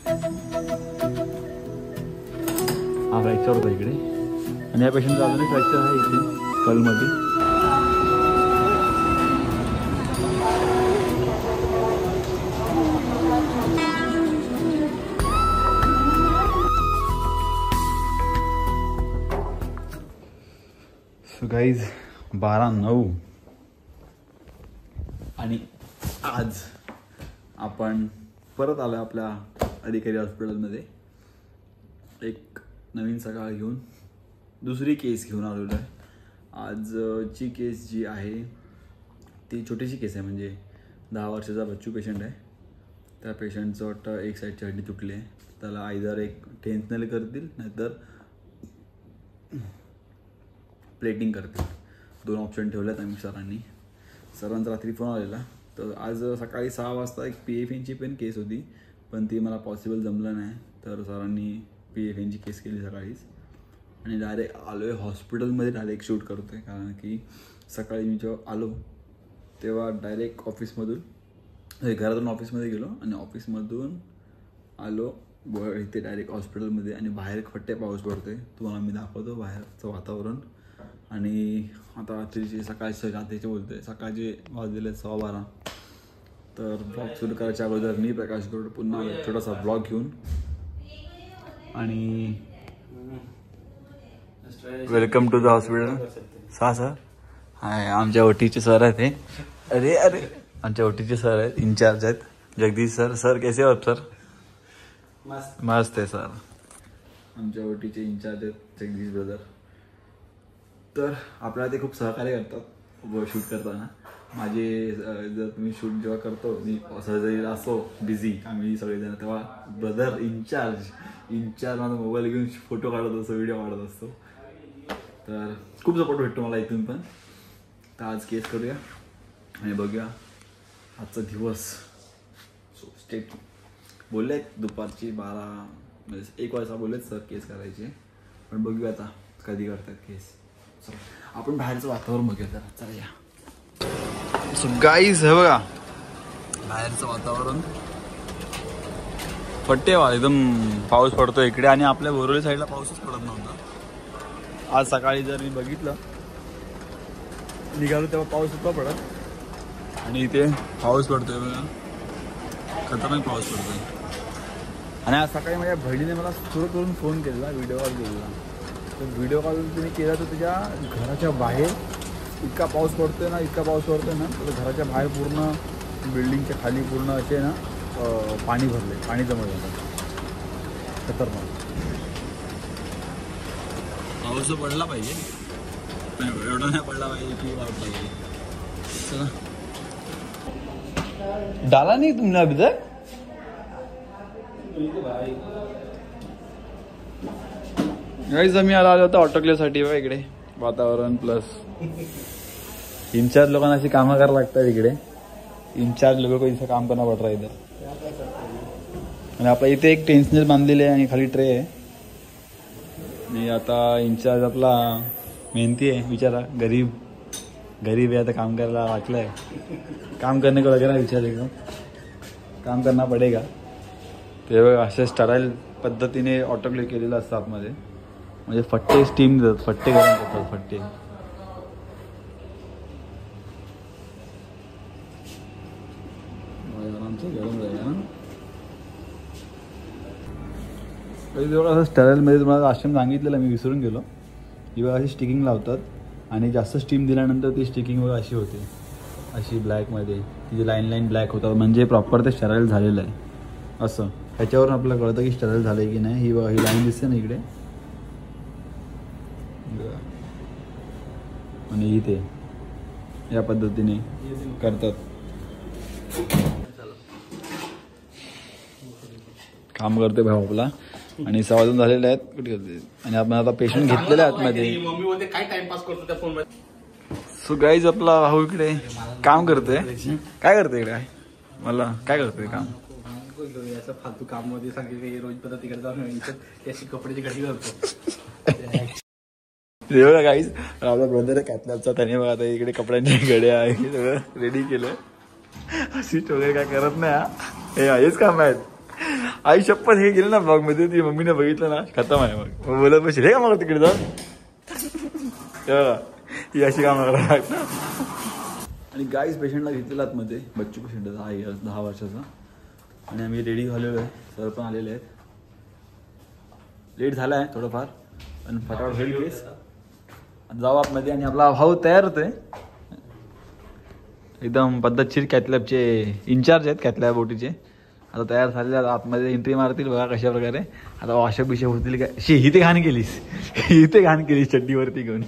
हा फ्रॅक्चर होता इकडे आणि या पेशंटचा अजूनही फ्रॅक्चर आहे इथे कलमध्ये. सो गाईज 12:09 आणि आज आपण परत आलो आपल्या अधिकारी हॉस्पिटलमध्ये. एक नवीन सकाळ घेऊन दुसरी केस घेऊन आलेलो आहे. आजची केस जी आहे ती छोटीशी केस आहे, म्हणजे 10 वर्षाचा बच्चू पेशंट आहे. त्या पेशंटचं वाटतं एक साईडची हड्डी तुटली आहे. त्याला आयदर एक टेन्शनल करतील नाहीतर प्लेटिंग करतील. 2 ऑप्शन ठेवलेत आम्ही सरांनी. सरांचा रात्री फोन आलेला. तर आज सकाळी 6 वाजता एक PFNची पण केस होती, पण ती मला पॉसिबल जमलं नाही. तर सरांनी PFNची केस केली सकाळीच आणि डायरेक्ट आलो आहे हॉस्पिटलमध्ये. डायरेक्ट शूट करतो आहे कारण की सकाळी मी जेव्हा आलो तेव्हा डायरेक्ट ऑफिसमधून घरातून ऑफिसमध्ये गेलो आणि ऑफिसमधून आलो इथे डायरेक्ट हॉस्पिटलमध्ये. आणि बाहेर फट्टे पाऊस पडतो आहे, तुम्हाला मी दाखवतो बाहेरचं वातावरण. आणि आता रात्रीचे सकाळचे रात्रीचे बोलतोय, सकाळचे वाजलेले 12:15. तर ब्लॉग सुरू करायच्या अगोदर मी प्रकाश गौड पुन्हा छोटासा ब्लॉग घेऊन आणि welcome to the hospital. Sir hi, आमच्या ओटीचे सर आहेत हे. अरे अरे आमच्या ओटीचे सर आहेत, इंचार्ज आहेत जगदीश सर. सर कैसे हो सर? मस्त आहे सर. आमच्या ओटीचे इंचार्ज आहेत जगदीश ब्रदर. तर आपल्याला ते खूप सहकार्य करतात शूट करताना. माझे जर तुम्ही शूट जेव्हा करतो, मी सर्जरीला असो बिझी आम्ही सगळेजण, तेव्हा ब्रदर इंचार्ज माझा मोबाईल घेऊन फोटो काढत असतो, व्हिडिओ काढत असतो. तर खूप सपोर्ट भेटतो मला इथून पण. तर आज केस करूया आणि बघूया आजचा दिवस. सो स्टेट बोललेत दुपारची 12 म्हणजे 1 वाजता बोललेत सर केस करायचे, पण बघूया आता कधी करतात केस. आपण बाहेरचं वातावरण बघूया जरा. चला या. सो गाईज हे बघा बाहेरचं वातावरण. फट्टे वा एकदम पाऊस पडतो इकडे आणि आपल्या बोरोली साईडला पाऊसच पडत नव्हता. आज सकाळी जर मी बघितलं निघालो तेव्हा पाऊस होता पडत आणि इथे पाऊस पडतोय बघा, खतरनाक पाऊस पडतोय. आणि आज सकाळी माझ्या बहिणीने मला सुरू करून फोन केलेला, व्हिडिओ कॉल केलेला. तर व्हिडिओ कॉल तिने केला तर त्याच्या घराच्या बाहेर इतका पाऊस पडतोय ना, तर घराच्या बाहेर पूर्ण बिल्डिंगच्या खाली पूर्ण असे ना पाणी भरले, पाणी जमा झालं. खतरनाक पाऊस पडला पाहिजे, एवढा नाही पडला पाहिजे की वाट पाहिजे. चला डाला नाही तुमने अभी तक. गाईज आम्ही आलो होतो ऑटोक्लेवसाठी. बघा इकडे वातावरण प्लस इंचार्ज लोकांना अशी कामं करायला लागतात इकडे. इंचार्ज लोक को इथं काम करना पड रहा इधर. आणि आपल्या इथे एक टेन्शनर बांधलेले आहे आणि खाली ट्रे आहे. आणि आता इंचार्ज आपला मेहनती आहे बिचारा, गरीब आहे. आता काम करायला वाटलंय, काम करने को लग रहा है बिचारे को, काम करना पडेगा. ते असे स्टराईल पद्धतीने ऑटोक्लेव केलेलं असतं आतमध्ये, म्हणजे फट्टे स्टीम देतात, फट्टे गरम करतात. फट्टे आमचं गरम राहिलं ना. काही जवळ असं स्टराईलमध्ये तुम्हाला आश्रम सांगितलेलं मी विसरून गेलो. ही बघा अशी स्टिकिंग लावतात आणि जास्त स्टीम दिल्यानंतर ती स्टिकिंग बघा अशी होते, अशी ब्लॅकमध्ये तिची लाईन ब्लॅक होतात, म्हणजे प्रॉपर ते स्टराईल झालेलं आहे. असं ह्याच्यावरून आपल्याला कळतं की स्टराईल झालं आहे की नाही. ही बघा ही लाईन दिसते ना इकडे, आणि इथे या पद्धतीने करतात. काम करते भाऊ आपला आणि सवाजून झालेले आहेत कुठे. आणि आपण आता पेशंट घेतलेले आतमध्ये. सो गाईज आपला भाऊ इकडे काम करतोय. काय करतोय इकडे? मला काय करतोय काम? फालतू काम मध्ये सांगितले रोज पद्धत तिकडे जाऊन त्याची कपड्याची घडी करतो. बघा गाईज आपला ब्रदर आहे कॅथलॅबचा, त्याने बघा आता इकडे कपड्यांचे घडे आहे सगळं रेडी केलं. सीट वगैरे काय करत नाही. हे हेच काम आहेत. आई शपथ हे गेलं ना ब्लॉग मध्ये, ती मम्मीने बघितलं ना खतम आहे. मग बोलत बस रे का मग तिकडे जाऊन ही अशी कामं करा. आणि गाईज पेशंटला घेतलेला आतमध्ये, बच्चू पेशंट आहे 10 वर्षाचा. आणि आम्ही रेडी झालेलो आहे, सर पण आलेले आहेत. लेट झाला आहे थोडंफार पण फटाफट होईल केस. जाऊ आतमध्ये आणि आपला भाऊ तयार होतोय एकदम पद्धतशीर. कॅथलॅबचे इन्चार्ज आहेत कॅथलॅब ओटीचे. आता तयार झालेले आतमध्ये एंट्री मारतील बघा कशा प्रकारे. आता वाशप बिशप होतील काय. इथे घाण केलीस, इथे घाण केलीस चड्डीवरती घेऊन.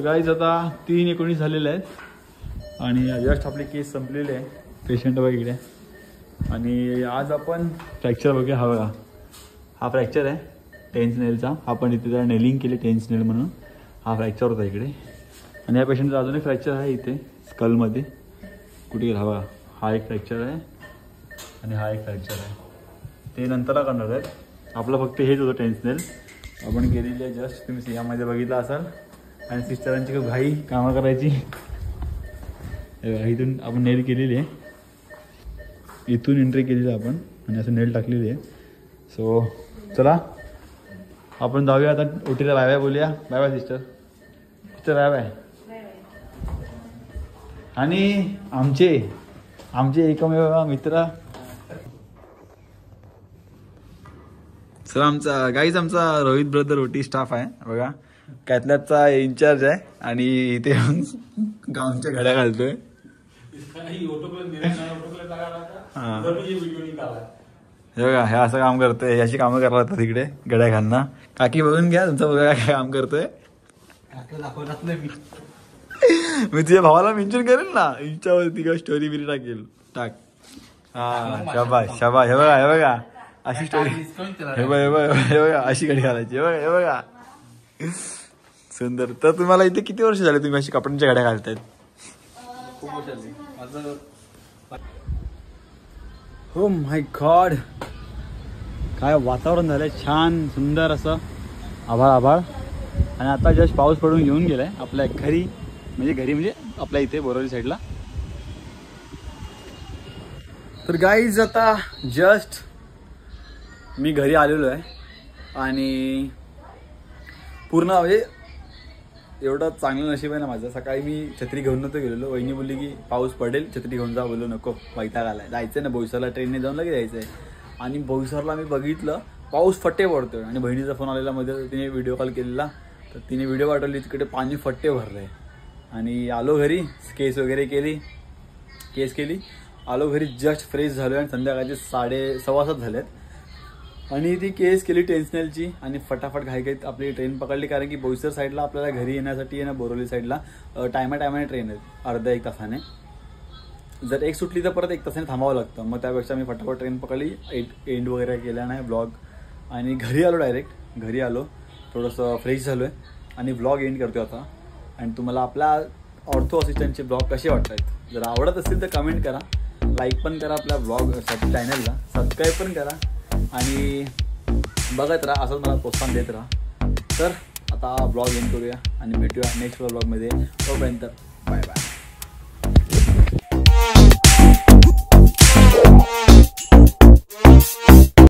गाईज आता 3:19 झालेले आहेत आणि जस्ट आपली केस संपलेली आहे. पेशंट बघा इकडे. आणि आज आपण फ्रॅक्चर बघूया. हा बघा हा फ्रॅक्चर आहे टेन्स नेलचा. आपण इथे जरा नेलिंग केली टेन्स नेल म्हणून. हा फ्रॅक्चर होता इकडे. आणि या पेशंटचा अजून एक फ्रॅक्चर आहे इथे स्कलमध्ये. कुठे गेला? हा बघा हा एक फ्रॅक्चर आहे आणि हा एक फ्रॅक्चर आहे. ते नंतरला करणार आहेत. आपलं फक्त हेच होतं टेन्स नेल आपण केलेली आहे जस्ट. तुम्ही यामध्ये बघितलं असाल. आणि सिस्टरांची खूप घाई कामं करायची. इथून आपण नेल केलेली आहे. इथून एंट्री केलेली आहे आपण आणि असं नेल टाकलेली आहे. सो चला आपण जाऊया आता ओटीला. बाय बाय बोलूया. Bye bye sister. Sister bye bye. आणि आमचे एकमेव मित्र सर आमचा गाईज आमचा रोहित ब्रदर ओटी स्टाफ आहे बघा. कॅथलॅबचा इन्चार्ज आहे आणि इथे गावच्या घड्या घालतोय. हे बघा हे असं काम करतोय. अशी कामं करायला लागतात तिकडे घड्या घालणं. काकी बघून घ्या तुमचा बघा काय काम करतोय. मी तुझ्या भावाला मेन्शन करेल ना इंस्टावरती का स्टोरी बिरी टाकेल. टाक. हा शाबाश शाबाश. हे बघा अशी स्टोरी. हे बघा अशी घडी घालायची. हे बघा सुंदर. तर तुम्हाला इथे किती वर्ष झाले तुम्ही अशी कपड्यांच्या घड्या घालतायत? खूप वर्ष झाली माझं. हो माय गॉड काय वातावरण झालंय छान सुंदर असं आभाळ. आणि आता जस्ट पाऊस पडून येऊन गेलाय आपल्या घरी म्हणजे आपल्या इथे बोरवली साईडला. तर गाईज आता जस्ट मी घरी आलेलो आहे आणि पूर्ण म्हणजे एवढं चांगलं नशीब आहे ना माझं. सकाळी मी छत्री घेऊन नव्हतं गेलेलो. वहिनी बोलली की पाऊस पडेल छत्री घेऊन जा. बोललो नको वैताग आलाय. जायचं ना बोईसरला. ट्रेनने जाऊन लगेच जायचं आहे. आणि बोईसरला मी बघितलं पाऊस फट्टे पडतोय. आणि बहिणीचा फोन आलेला मध्ये तिने व्हिडिओ कॉल केलेला. तर तिने व्हिडिओ पाठवली तिकडे पाणी फट्टे भरलं आहे. आणि आलो घरी केस वगैरे केली. केस केली, आलो घरी, जस्ट फ्रेश झालो आणि संध्याकाळचे 6:15 झालेत आणि ती केस केली टेन्शनलची आणि फटाफट घाईघाईत आपली ट्रेन पकडली, कारण की बोईसर साईडला आपल्याला घरी येण्यासाठी आहे ना बोरिवली साईडला टायमाने ट्रेन आहे, अर्धा एक तासाने. जर एक सुटली तर परत 1 तासाने थांबावं लागतं. मग त्यापेक्षा मी फटाफट ट्रेन पकडली, एंड वगैरे केला नाही ब्लॉग आणि घरी आलो, डायरेक्ट घरी आलो, थोडंसं फ्रेश झालो आहे आणि ब्लॉग एंड करतो आता. आणि तुम्हाला आपल्या ऑर्थो असिस्टंटचे ब्लॉग कसे वाटत आहेत, जर आवडत असतील तर कमेंट करा, लाईक पण करा आपल्या ब्लॉगसाठी, चॅनलला सबस्क्राईब पण करा आणि बघत राहा, असंच मला प्रोत्साहन देत राहा. तर आता ब्लॉग एंड करूया आणि भेटूया नेक्स्ट ब्लॉगमध्ये. तोपर्यंत बाय बाय.